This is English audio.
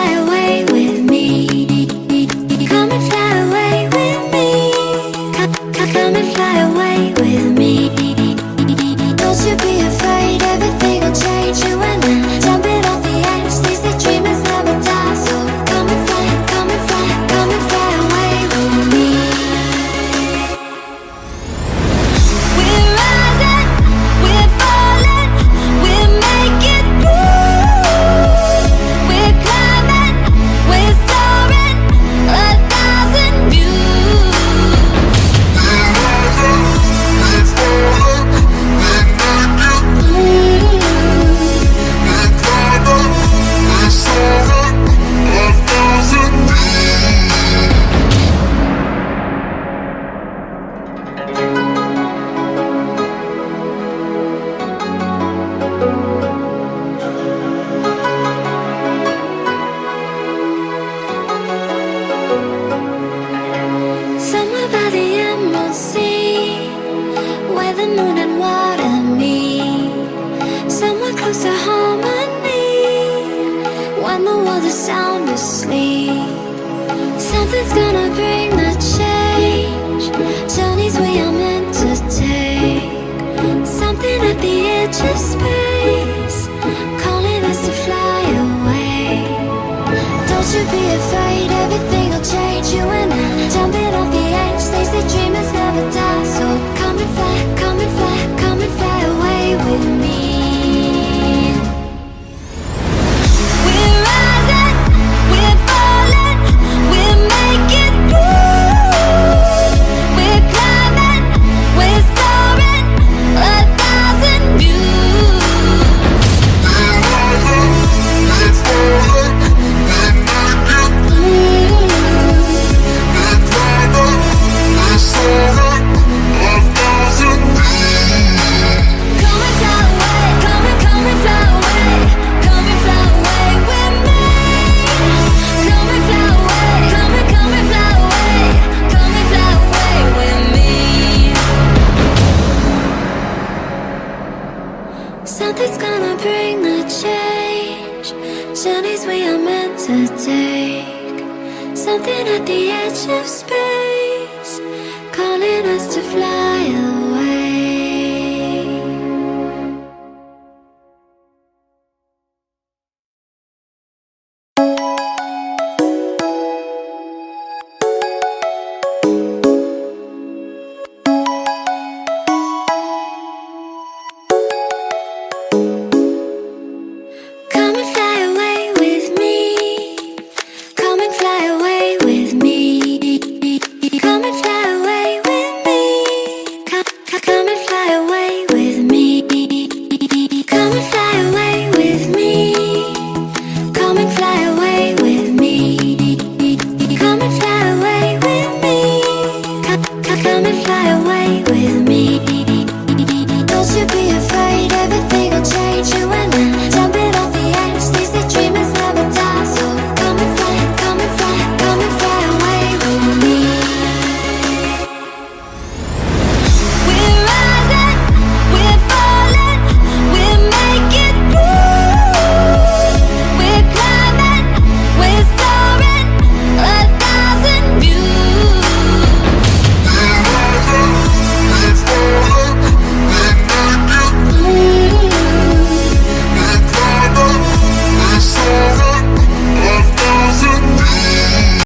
fly away with me. Come and fly away with me. Come and fly away with me. Don't you be afraid, everything will change. You and I, jumping off the edge. They say dreamers never die, so come and fly, come and fly, come and fly away with me. We're rising, we're falling, we're making moves. We're climbing, we're soaring, 1,000 views. Somewhere by the emerald sea, where the moon and water meet. Somewhere close to harmony, when the world is sound asleep. Something's gonna bring the change, journeys we are meant to take. Something at the edge of space, calling us to fly away. Don't you be afraid, everything will change. You and I, jumping off the edge. They say dreamers never die, so come and fly, come and fly, come and fly away with me. We're rising, we're falling, we're making moves. We're climbing, we're soaring, 1,000 views. Come and fly away, come and fly away, come and fly away with me. Come and fly away, come and fly away, come and fly away with me. Something's gonna bring the change, journeys we are meant to take. Something at the edge of space, calling us to fly away.